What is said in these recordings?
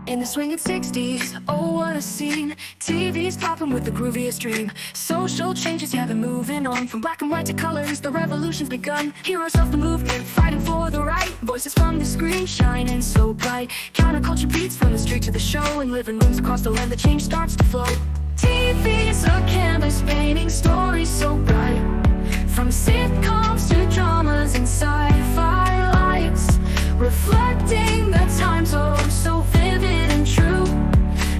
In the swinging 60s, oh what a scene. TV's poppin' with the grooviest dream. Social changes, yeah, they're moving on. From black and white to colors, the revolution's begun. Heroes of the movement, fighting for the right. Voices from the screen, shining so bright. Counterculture beats from the street to the show. In living rooms across the land, the change starts to flow. TV's a canvas painting stories so bright. From sitcoms to dramas and sci-fi lights, reflecting the times, oh so vivid and true.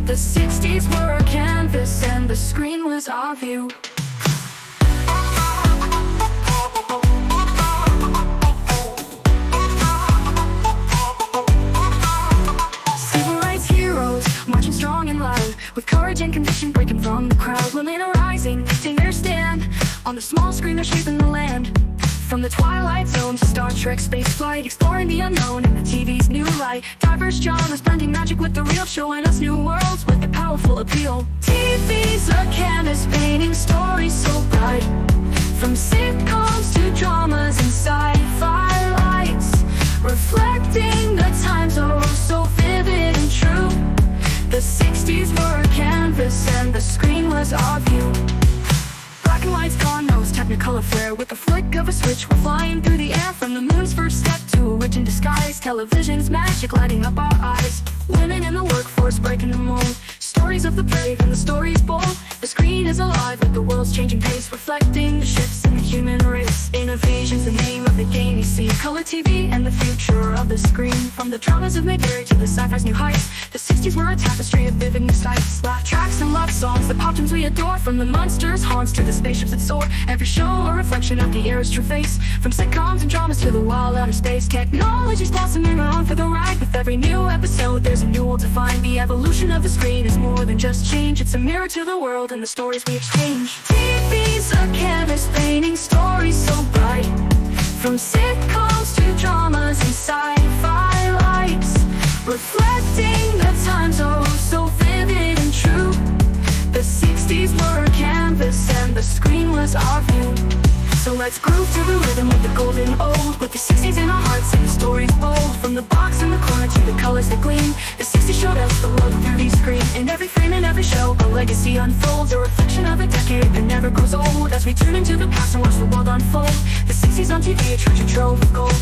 The 60s were a canvas and the screen was our view. Civil rights heroes, marching strong and loud, with courage and conviction breaking from the crowd. Women are rising, taking their stand. On the small screen they're shaping the land. From the Twilight Zone to Star Trek space flight, exploring the unknown in the TV's new light. Diverse genres blending magic with the real, showing us new worlds with a powerful appeal. TV's a canvas painting stories so bright. From sitcoms to dramas and sci-fi lights, reflecting the times, oh so vivid and true. The 60s were a canvas and the screen was our view. Black and white's gone, no technicolor flair. With the flick of a switch, we're flying through the air. From the moon's first step to a witch in disguise, television's magic lighting up our eyes. Women in the workforce breaking the mold, stories of the brave and the stories bold. The screen is alive with the world's changing pace, reflecting the shifts in the human race. Innovation's the name of the game you see. Color TV and the future of the screen. From the dramas of Mayberry to the sci-fi's new heights, the 60s were a tapestry of vivid new sights. Laugh tracks and love songs, the pop tunes we adore. From the monsters' haunts to the spaceships that soar, every show a reflection of the era's true face. From sitcoms and dramas to the wild outer space, technology's blossoming on for the ride. With every new episode there's a new world to find. The evolution of the screen is more than just change, it's a mirror to the world and the stories we exchange. TV's a canvas painting stories so bright. From sitcoms to dramas and sci-fi lights, reflecting the times, oh so vivid and true. The 60s were a canvas and the screen was our view. So let's groove to the rhythm with the golden old, with the 60s in our hearts and the stories bold. From the box in the corner to the colors that gleam, the 60s showed us the world through the screen. In every frame and every show, a legacy unfolds, a reflection of a decade that never grows old. As we tune into the past and watch the world unfold, the 60s on TV, a treasure trove of gold.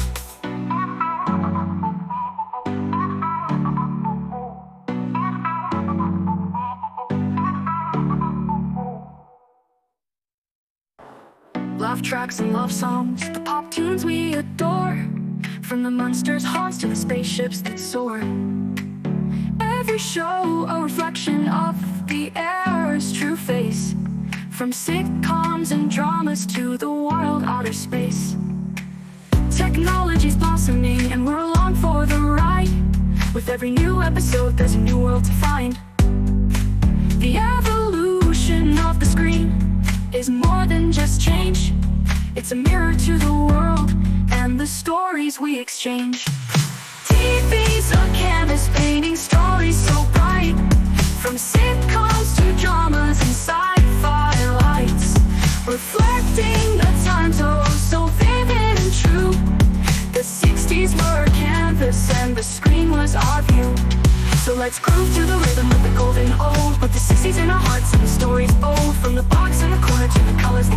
Laugh tracks and love songs, the pop tunes we adore. From the monsters' haunts to the spaceships that soar, every show a reflection of the era's true face. From sitcoms and dramas to the wild outer space, technology's blossoming and we're along for the ride. With every new episode there's a new world to find. The evolution of the screen is more than just change, it's a mirror to the world and the stories we exchange. TV's a canvas painting stories so bright. From sitcoms to dramas and sci-fi lights, reflecting the times, oh so vivid and true. The 60s were a canvas and the screen was our view. So let's groove to the rhythm of the golden old, with the 60s in our hearts and the stories bold. From the box in the corner to the colors